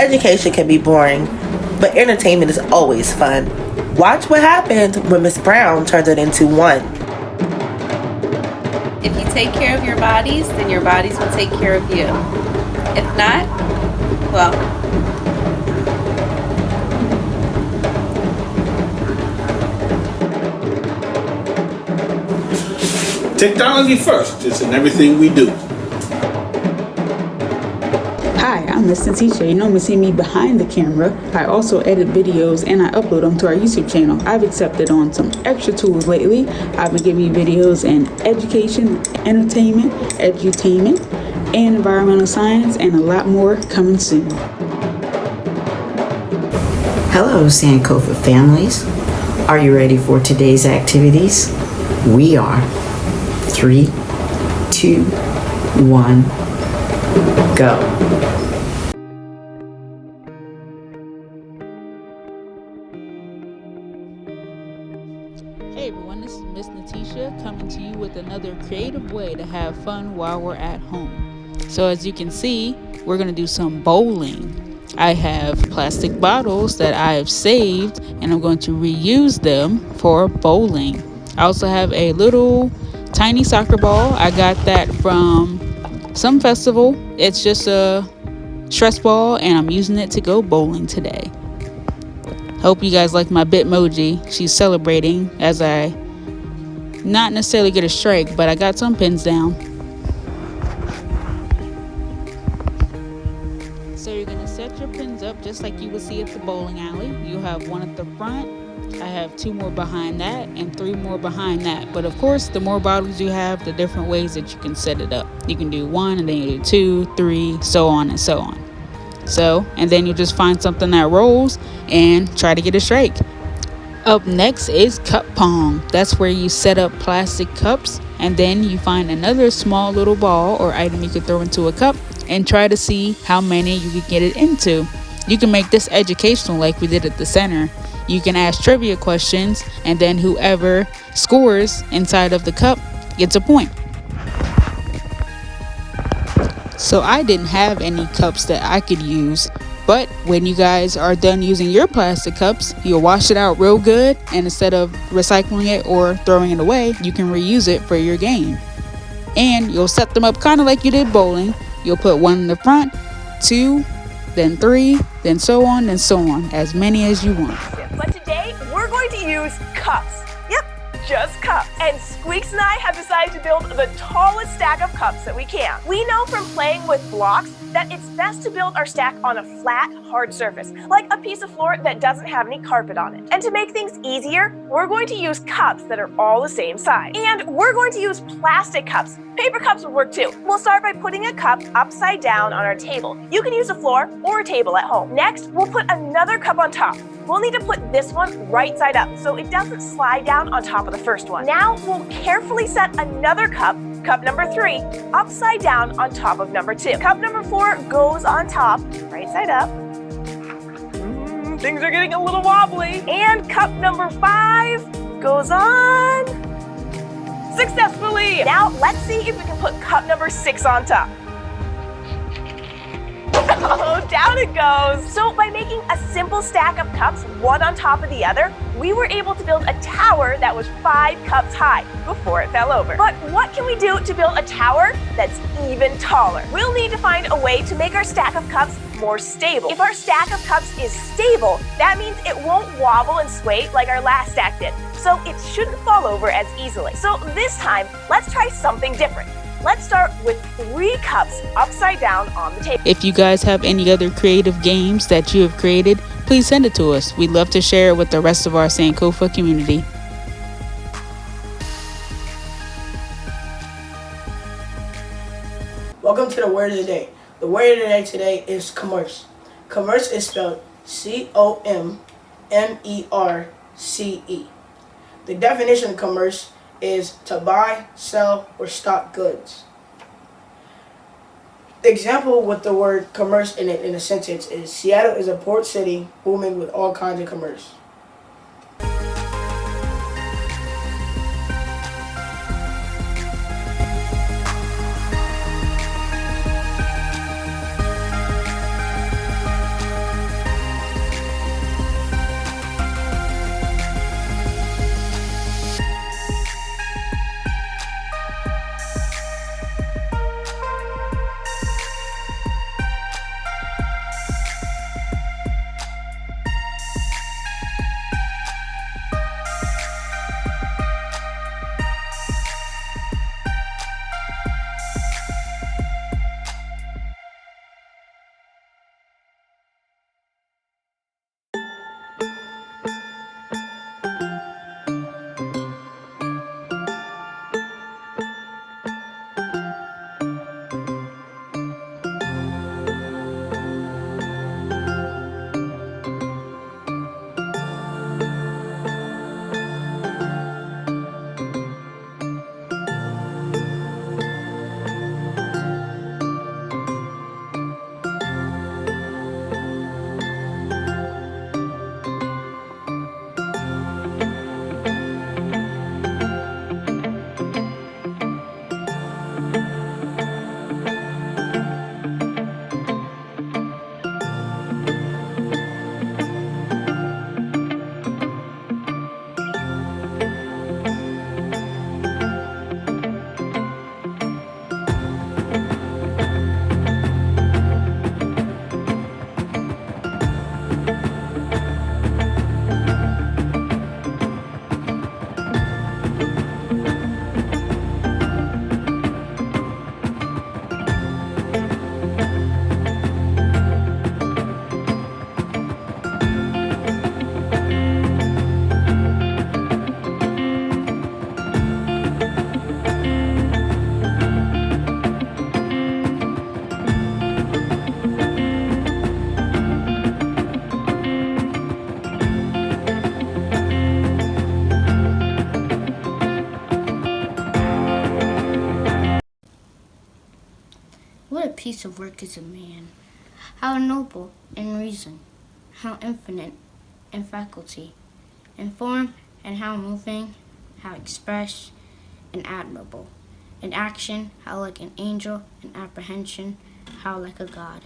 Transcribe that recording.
Education can be boring, but entertainment is always fun. Watch what happens when Miss Brown turns it into one. If you take care of your bodies, then your bodies will take care of you. If not, well, technology first is in everything we do. Hi, I'm Miss Sankofa. You normally see me behind the camera. I also edit videos and I upload them to our YouTube channel. I've accepted on some extra tools lately. I've been giving you videos in education, entertainment, edutainment, and environmental science, and a lot more coming soon. Hello, Sankofa families. Are you ready for today's activities? We are. 3, 2, 1, go. Hey everyone, this is Miss Natisha coming to you with another creative way to have fun while we're at home. So as you can see, we're going to do some bowling. I have plastic bottles that I have saved and I'm going to reuse them for bowling. I also have a little tiny soccer ball. I got that from some festival. It's just a stress ball and I'm using it to go bowling today. Hope you guys like my Bitmoji. She's celebrating as I not necessarily get a strike, but I got some pins down. So you're going to set your pins up just like you would see at the bowling alley. You have one at the front. I have 2 more behind that and 3 more behind that. But of course, the more bottles you have, the different ways that you can set it up. You can do 1 and then you do 2, 3, so on and so on. And then you just find something that rolls and try to get a strike. Up next is cup pong. That's where you set up plastic cups and then you find another small little ball or item you could throw into a cup and try to see how many you can get it into. You can make this educational like we did at the center. You can ask trivia questions and then whoever scores inside of the cup gets a point. So I didn't have any cups that I could use, but when you guys are done using your plastic cups, you'll wash it out real good, and instead of recycling it or throwing it away, you can reuse it for your game. And you'll set them up kind of like you did bowling. You'll put 1 in the front, 2, then 3, then so on, as many as you want. But today, we're going to use cups. Yep, just cups. And Squeaks and I have decided to build the tallest stack of cups that we can. We know from playing with blocks that it's best to build our stack on a flat, hard surface, like a piece of floor that doesn't have any carpet on it. And to make things easier, we're going to use cups that are all the same size. And we're going to use plastic cups. Paper cups will work too. We'll start by putting a cup upside down on our table. You can use a floor or a table at home. Next, we'll put another cup on top. We'll need to put this one right side up so it doesn't slide down on top of the first one. Now, we'll carefully set another cup, cup number 3, upside down on top of number 2. Cup number 4 goes on top, right side up. Things are getting a little wobbly. And cup number 5 goes on successfully. Now, let's see if we can put cup number 6 on top. Oh, down it goes. So by making a simple stack of cups, one on top of the other, we were able to build a tower that was 5 cups high before it fell over. But what can we do to build a tower that's even taller? We'll need to find a way to make our stack of cups more stable. If our stack of cups is stable, that means it won't wobble and sway like our last stack did. So it shouldn't fall over as easily. So this time, let's try something different. Let's start with 3 cups upside down on the table. If you guys have any other creative games that you have created, please send it to us. We'd love to share it with the rest of our Sankofa community. Welcome to the word of the day. The word of the day today is commerce. Commerce is spelled C-O-M-M-E-R-C-E. The definition of commerce is to buy, sell, or stock goods. The example with the word commerce in a sentence is Seattle is a port city booming with all kinds of commerce. piece of work is a man. How noble in reason, how infinite in faculty, in form, and how moving, how express and admirable. In action, how like an angel, in apprehension, how like a god.